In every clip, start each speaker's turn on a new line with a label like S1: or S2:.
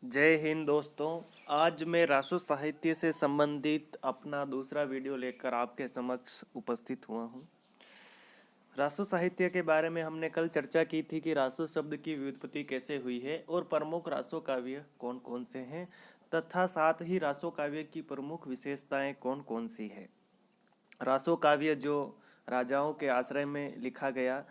S1: जय हिंद दोस्तों। आज मैं रासो साहित्य से संबंधित अपना दूसरा वीडियो लेकर आपके समक्ष उपस्थित हुआ हूँ। रासो साहित्य के बारे में हमने कल चर्चा की थी कि रासो शब्द की व्युत्पत्ति कैसे हुई है और प्रमुख रासो काव्य कौन कौन से हैं तथा साथ ही रासो काव्य की प्रमुख विशेषताएं कौन कौन सी है। रासो काव्य जो राजाओं के आश्रय में लिखा गया,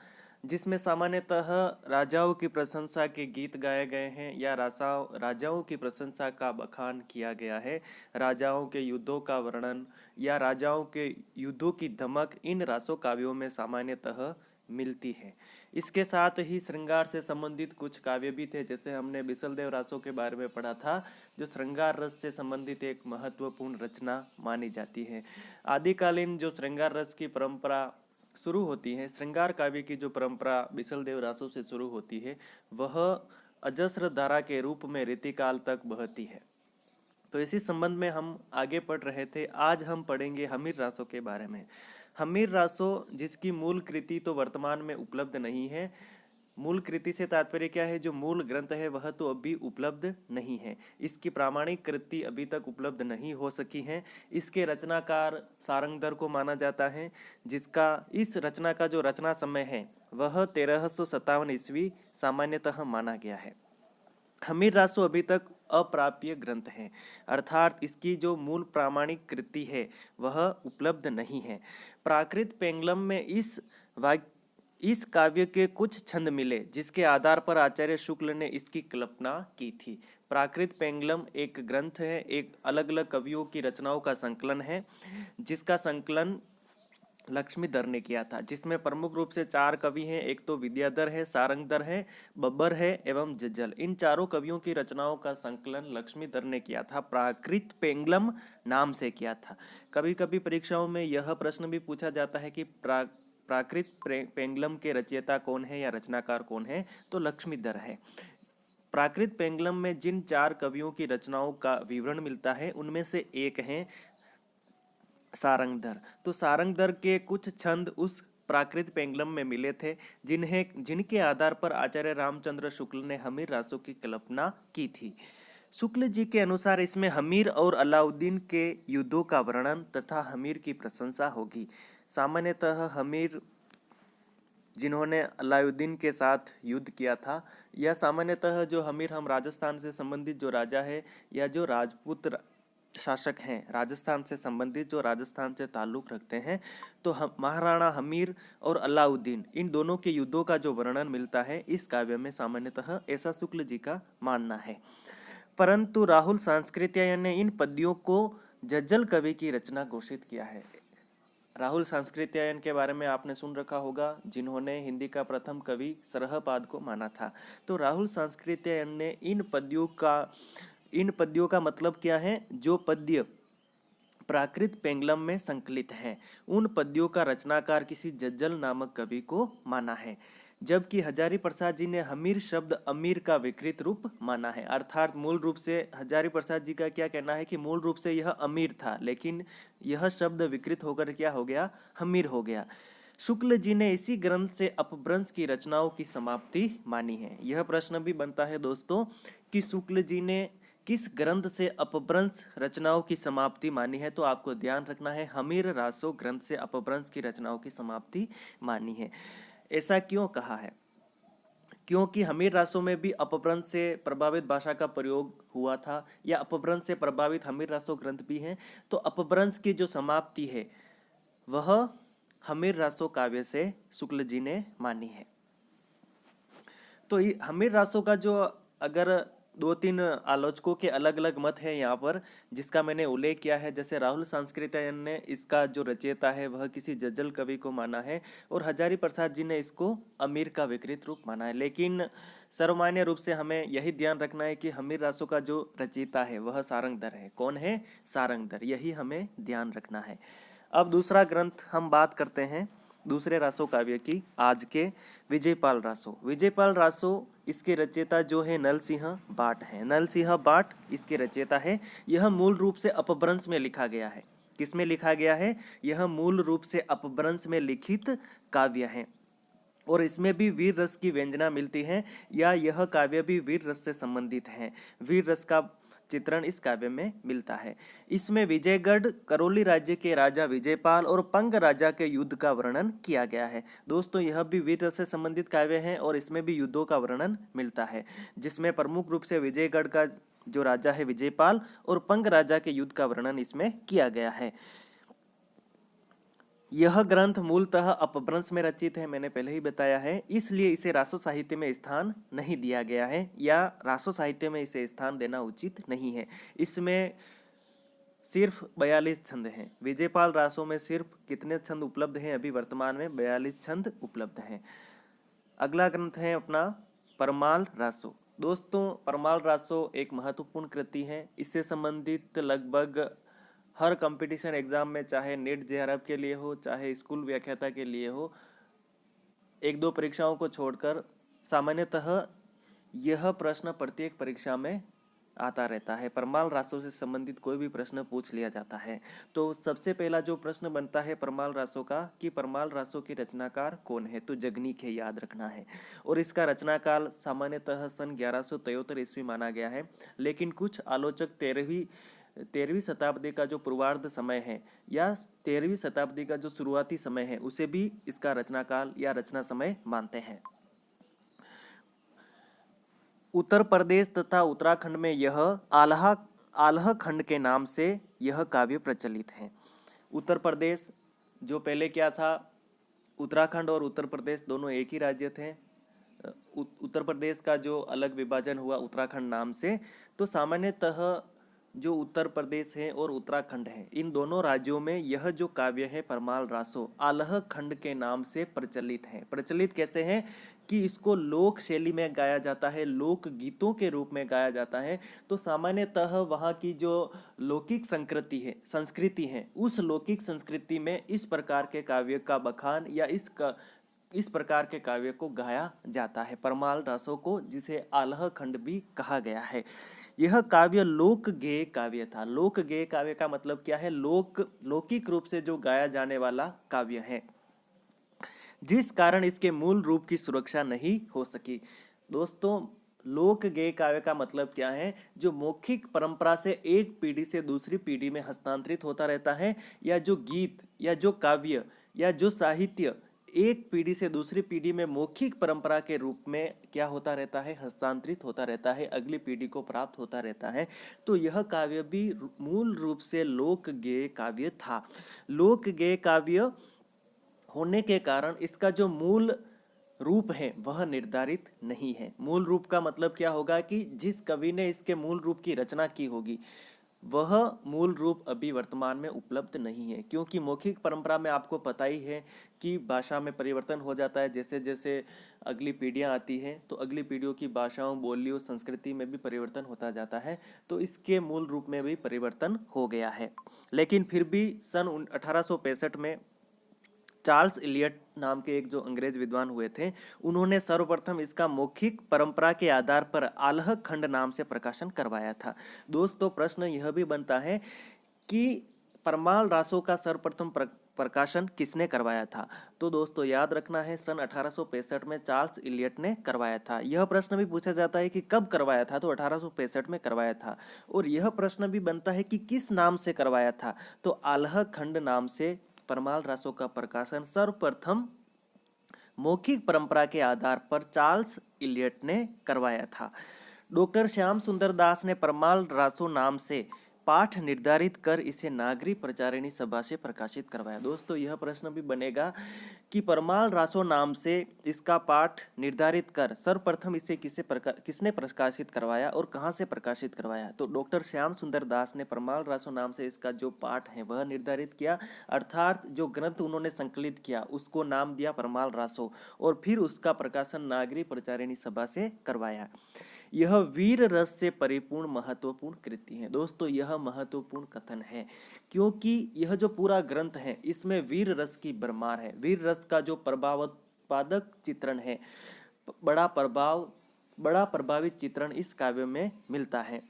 S1: जिसमें सामान्यतः राजाओं की प्रशंसा के गीत गाए गए हैं या राजाओं की प्रशंसा का बखान किया गया है, राजाओं के युद्धों का वर्णन या राजाओं के युद्धों की धमक इन रासो काव्यों में सामान्यतः मिलती है। इसके साथ ही श्रृंगार से संबंधित कुछ काव्य भी थे, जैसे हमने बिसलदेव रासो के बारे में पढ़ा था, जो श्रृंगार रस से संबंधित एक महत्वपूर्ण रचना मानी जाती है। आदिकालीन जो श्रृंगार रस की परंपरा शुरू होती है, श्रृंगार काव्य की जो परंपरा बिसलदेव रासो से शुरू होती है, वह अजस्र धारा के रूप में रीतिकाल तक बहती है। तो इसी संबंध में हम आगे पढ़ रहे थे। आज हम पढ़ेंगे हमीर रासो के बारे में। हमीर रासो, जिसकी मूल कृति तो वर्तमान में उपलब्ध नहीं है। मूल कृति से तात्पर्य क्या है? जो मूल ग्रंथ है वह तो अभी उपलब्ध नहीं है, इसकी प्रामाणिक कृति अभी तक उपलब्ध नहीं हो सकी है। इसके रचनाकार सारंगधर को माना जाता है, जिसका इस रचना का जो रचना समय है वह 1357 ईस्वी सामान्यतः माना गया है। हमीर रासो अभी तक अप्राप्य ग्रंथ है, अर्थात इसकी जो मूल प्रामाणिक कृति है वह उपलब्ध नहीं है। प्राकृत पेंगलम में इस काव्य के कुछ छंद मिले, जिसके आधार पर आचार्य शुक्ल ने इसकी कल्पना की थी। प्राकृत पेंगलम एक ग्रंथ है, एक अलग अलग कवियों की रचनाओं का संकलन है, जिसका संकलन लक्ष्मीधर ने किया था, जिसमें प्रमुख रूप से 4 कवि हैं। एक तो विद्याधर है, सारंगधर है, बब्बर है एवं जज्जल। इन चारों कवियों की रचनाओं का संकलन लक्ष्मीधर ने किया था, प्राकृत पेंगलम नाम से किया था। कभी कभी परीक्षाओं में यह प्रश्न भी पूछा जाता है कि प्राकृत पेंगलम के रचयिता कौन है या रचनाकार कौन है, तो लक्ष्मीधर है। प्राकृत पेंगलम में जिन 4 कवियों की रचनाओं का विवरण मिलता है, उनमें से एक है सारंगधर। तो सारंगधर के कुछ छंद उस प्राकृत पेंगलम में मिले थे, जिनके आधार पर आचार्य रामचंद्र शुक्ल ने हमीर रासो की कल्पना की थी। शुक्ल जी के अनुसार इसमें हमीर और अलाउद्दीन के युद्धों का वर्णन तथा हमीर की प्रशंसा होगी। सामान्यतः हमीर, जिन्होंने अलाउद्दीन के साथ युद्ध किया था, या सामान्यतः जो हमीर हम राजस्थान से संबंधित जो राजा है या जो राजपूत शासक हैं, राजस्थान से संबंधित जो राजस्थान से ताल्लुक रखते हैं, तो हम महाराणा हमीर और अलाउद्दीन, इन दोनों के युद्धों का जो वर्णन मिलता है इस काव्य में, सामान्यतः ऐसा शुक्ल जी का मानना है। परंतु राहुल सांस्कृत्यायन ने इन पद्यों को जज्जल कवि की रचना घोषित किया है। राहुल सांस्कृत्यायन के बारे में आपने सुन रखा होगा, जिन्होंने हिंदी का प्रथम कवि सरहपाद को माना था। तो राहुल सांस्कृत्यायन ने इन पद्यों का मतलब क्या है? जो पद्य प्राकृत पेंगलम में संकलित हैं, उन पद्यों का रचनाकार किसी जज्जल नामक कवि को माना है। जबकि हजारी प्रसाद जी ने हमीर शब्द अमीर का विकृत रूप माना है, अर्थात मूल रूप से हजारी प्रसाद जी का क्या कहना है कि मूल रूप से यह अमीर था, लेकिन यह शब्द विकृत होकर क्या हो गया? हमीर हो गया। शुक्ल जी ने इसी ग्रंथ से अपभ्रंश की रचनाओं की समाप्ति मानी है। यह प्रश्न भी बनता है दोस्तों कि शुक्ल जी ने किस ग्रंथ से अपभ्रंश रचनाओं की समाप्ति मानी है? तो आपको ध्यान रखना है, हमीर रासो ग्रंथ से अपभ्रंश की रचनाओं की समाप्ति मानी है। ऐसा क्यों कहा है? क्योंकि हमीर रासों में भी अपभ्रंश से प्रभावित भाषा का प्रयोग हुआ था, या अपभ्रंश से प्रभावित हमीर रासो ग्रंथ भी हैं। तो अपभ्रंश की जो समाप्ति है वह हमीर रासो काव्य से शुक्ल जी ने मानी है। तो हमीर रासो का जो, अगर 2-3 आलोचकों के अलग अलग मत है यहाँ पर, जिसका मैंने उल्लेख किया है, जैसे राहुल सांस्कृत्यायन ने इसका जो रचयिता है वह किसी जज्जल कवि को माना है, और हजारी प्रसाद जी ने इसको अमीर का विकृत रूप माना है। लेकिन सर्वमान्य रूप से हमें यही ध्यान रखना है कि हमीर रासो का जो रचयिता है वह सारंगधर है। कौन है? सारंगधर, यही हमें ध्यान रखना है। अब दूसरा ग्रंथ हम बात करते हैं दूसरे रासो काव्य की, आज के विजयपाल रासो। विजयपाल रासो, इसके रचयिता जो है नलसिंह बाट है। नलसिंह बाट इसके रचयिता है। यह मूल रूप से अपभ्रंश में लिखा गया है। किसमें लिखा गया है? यह मूल रूप से अपभ्रंश में लिखित काव्य है। और इसमें भी वीर रस की व्यंजना मिलती है, या यह काव्य भी वीर रस से संबंधित है। वीर रस का चित्रण इस काव्य में मिलता है। इसमें विजयगढ़ करौली राज्य के राजा विजयपाल और पंग राजा के युद्ध का वर्णन किया गया है। दोस्तों, यह भी वीर रस से संबंधित काव्य है और इसमें भी युद्धों का वर्णन मिलता है, जिसमें प्रमुख रूप से विजयगढ़ का जो राजा है विजयपाल और पंग राजा के युद्ध का वर्णन इसमें किया गया है। यह ग्रंथ मूलतः अपभ्रंश में रचित है, मैंने पहले ही बताया है, इसलिए इसे रासो साहित्य में स्थान नहीं दिया गया है, या रासो साहित्य में इसे स्थान देना उचित नहीं है। इसमें सिर्फ 42 छंद हैं। विजयपाल रासो में सिर्फ कितने छंद उपलब्ध हैं? अभी वर्तमान में 42 छंद उपलब्ध हैं। अगला ग्रंथ है अपना परमाल रासो। दोस्तों, परमाल रासो एक महत्वपूर्ण कृति है। इससे संबंधित लगभग हर कंपटीशन एग्जाम में, चाहे नीट जेआरएफ के लिए हो, चाहे स्कूल व्याख्याता के लिए हो, एक दो परीक्षाओं को छोड़कर सामान्यतः यह प्रश्न प्रत्येक परीक्षा में आता रहता है। परमाल रासो से संबंधित कोई भी प्रश्न पूछ लिया जाता है। तो सबसे पहला जो प्रश्न बनता है परमाल रासो का कि परमाल रासो के रचनाकार कौन है, तो जगनीक है, याद रखना है। और इसका रचनाकाल सामान्यतः सन 1173 ईस्वी माना गया है, लेकिन कुछ आलोचक 13वीं शताब्दी का जो पूर्वार्ध समय है या 13वीं शताब्दी का जो शुरुआती समय है उसे भी इसका रचनाकाल या रचना समय मानते हैं। उत्तर प्रदेश तथा उत्तराखंड में यह आल्हा खंड के नाम से यह काव्य प्रचलित है। उत्तर प्रदेश जो पहले क्या था, उत्तराखंड और उत्तर प्रदेश दोनों एक ही राज्य थे। उत्तर प्रदेश का जो अलग विभाजन हुआ उत्तराखंड नाम से, तो सामान्यतः जो उत्तर प्रदेश है और उत्तराखंड है, इन दोनों राज्यों में यह जो काव्य है परमाल रासो आल्हा खंड के नाम से प्रचलित है। प्रचलित कैसे है कि इसको लोक शैली में गाया जाता है, लोक गीतों के रूप में गाया जाता है। तो सामान्यतः वहाँ की जो लौकिक संस्कृति है, उस लौकिक संस्कृति में इस प्रकार के काव्य का बखान या इस प्रकार के काव्य को गाया जाता है, परमाल रासो को, जिसे आल्हा खंड भी कहा गया है। यह काव्य लोक गेय काव्य था। लोक गेय काव्य का मतलब क्या है? लौकिक रूप से जो गाया जाने वाला काव्य है, जिस कारण इसके मूल रूप की सुरक्षा नहीं हो सकी। दोस्तों, लोक गेय काव्य का मतलब क्या है? जो मौखिक परंपरा से एक पीढ़ी से दूसरी पीढ़ी में हस्तांतरित होता रहता है, या जो गीत या जो काव्य या जो साहित्य एक पीढ़ी से दूसरी पीढ़ी में मौखिक परंपरा के रूप में क्या होता रहता है? हस्तांतरित होता रहता है, अगली पीढ़ी को प्राप्त होता रहता है। तो यह काव्य भी मूल रूप से लोक गेय काव्य था। लोक गेय काव्य होने के कारण इसका जो मूल रूप है वह निर्धारित नहीं है। मूल रूप का मतलब क्या होगा कि जिस कवि ने इसके मूल रूप की रचना की होगी वह मूल रूप अभी वर्तमान में उपलब्ध नहीं है, क्योंकि मौखिक परंपरा में आपको पता ही है कि भाषा में परिवर्तन हो जाता है। जैसे जैसे अगली पीढ़ियां आती हैं तो अगली पीढ़ियों की भाषाओं, बोलियों, संस्कृति में भी परिवर्तन होता जाता है। तो इसके मूल रूप में भी परिवर्तन हो गया है। लेकिन फिर भी सन 1865 में चार्ल्स इलियट नाम के एक जो अंग्रेज विद्वान हुए थे, उन्होंने सर्वप्रथम इसका मौखिक परंपरा के आधार पर आल्हा खंड नाम से प्रकाशन करवाया था। दोस्तों, प्रश्न यह भी बनता है कि परमाल रासो का सर्वप्रथम प्रकाशन किसने करवाया था? तो दोस्तों याद रखना है, सन 1865 में चार्ल्स इलियट ने करवाया था। यह प्रश्न भी पूछा जाता है कि कब करवाया था, तो 1865 में करवाया था। और यह प्रश्न भी बनता है कि किस नाम से करवाया था, तो आल्हा खंड नाम से परमाल रासो का प्रकाशन सर्वप्रथम मौखिक परंपरा के आधार पर चार्ल्स इलियट ने करवाया था। डॉक्टर श्याम सुंदर दास ने परमाल रासो नाम से पाठ निर्धारित कर इसे नागरी प्रचारिणी सभा से प्रकाशित करवाया। दोस्तों, यह प्रश्न भी बनेगा कि परमाल रासो नाम से इसका पाठ निर्धारित कर सर्वप्रथम इसे किसने प्रकाशित करवाया और कहाँ से प्रकाशित करवाया? तो डॉक्टर श्याम सुंदर दास ने परमाल रासो नाम से इसका जो पाठ है वह निर्धारित किया, अर्थात जो ग्रंथ उन्होंने संकलित किया उसको नाम दिया परमाल रासो, और फिर उसका प्रकाशन नागरी प्रचारिणी सभा से करवाया। यह वीर रस से परिपूर्ण महत्वपूर्ण कृति है। दोस्तों, यह महत्वपूर्ण कथन है क्योंकि यह जो पूरा ग्रंथ है इसमें वीर रस की भरमार है। वीर रस का जो प्रभावोत्पादक चित्रण है, बड़ा प्रभावित चित्रण इस काव्य में मिलता है।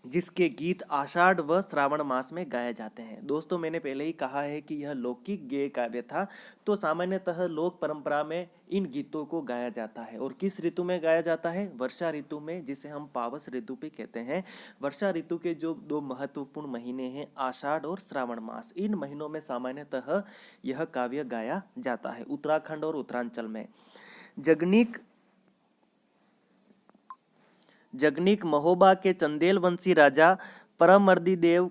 S1: जिसके गीत आषाढ़ व श्रावण मास में गाए जाते हैं। दोस्तों, मैंने पहले ही कहा है कि यह लौकिक गेय काव्य था। तो सामान्यतः लोक परंपरा में इन गीतों को गाया जाता है। और किस ऋतु में गाया जाता है? वर्षा ऋतु में, जिसे हम पावस ऋतु भी कहते हैं। वर्षा ऋतु के जो दो महत्वपूर्ण महीने हैं, आषाढ़ और श्रावण मास, इन महीनों में सामान्यतः यह काव्य गाया जाता है, उत्तराखंड और उत्तरांचल में। जगनीक जगनीक महोबा के चंदेल वंशी राजा परमर्दी देव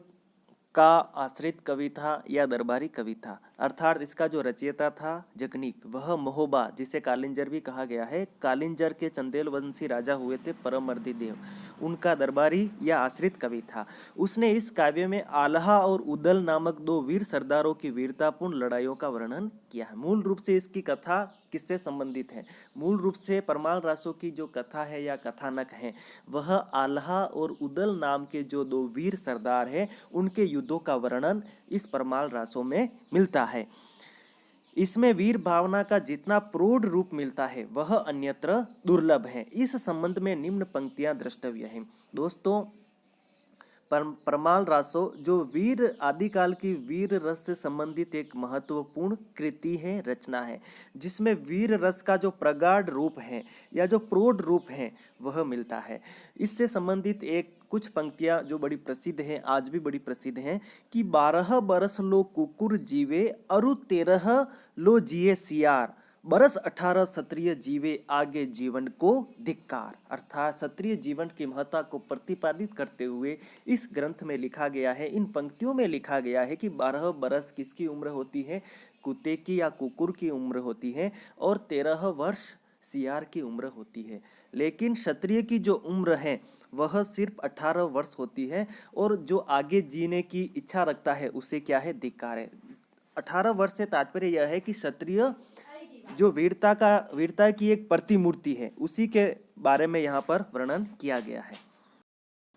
S1: का आश्रित कवि था या दरबारी कवि था। अर्थात इसका जो रचयिता था जगनीक, वह महोबा, जिसे कालिंजर भी कहा गया है, कालिंजर के चंदेल वंशी राजा हुए थे परमर्दी देव, उनका दरबारी या आश्रित कवि था। उसने इस काव्य में आल्हा और उदल नामक दो वीर सरदारों की वीरतापूर्ण लड़ाइयों का वर्णन किया है। मूल रूप से इसकी कथा किससे संबंधित है? मूल रूप से परमाल रासों की जो कथा है या कथानक है, वह आल्हा और उदल नाम के जो दो वीर सरदार हैं, उनके युद्धों का वर्णन इस परमाल रासों में मिलता है। इसमें वीर भावना का जितना प्रौढ़ रूप मिलता है, वह अन्यत्र दुर्लभ है। इस संबंध में निम्न पंक्तियां द्रष्टव्य हैं। दोस्तों, परमाल रासो जो वीर आदिकाल की वीर रस से संबंधित एक महत्वपूर्ण कृति है, रचना है, जिसमें वीर रस का जो प्रगाढ़ रूप है या जो प्रौढ़ रूप है, वह मिलता है। इससे संबंधित एक कुछ पंक्तियां जो बड़ी प्रसिद्ध हैं, आज भी बड़ी प्रसिद्ध हैं, कि 12 बरस लो कुकुर जीवे अरु 13 लो जिए सियार, बरस 18 क्षत्रिय जीवे आगे जीवन को धिक्कार। अर्थात क्षत्रिय जीवन की महत्ता को प्रतिपादित करते हुए इस ग्रंथ में लिखा गया है, इन पंक्तियों में लिखा गया है कि 12 बरस किसकी उम्र होती है? कुत्ते की या कुकुर की उम्र होती है, और 13 वर्ष सियार की उम्र होती है। लेकिन क्षत्रिय की जो उम्र है वह सिर्फ 18 वर्ष होती है, और जो आगे जीने की इच्छा रखता है उसे क्या है? धिक्कार है। 18 वर्ष से तात्पर्य यह है कि क्षत्रिय जो वीरता की एक प्रतिमूर्ति है, उसी के बारे में यहाँ पर वर्णन किया गया है।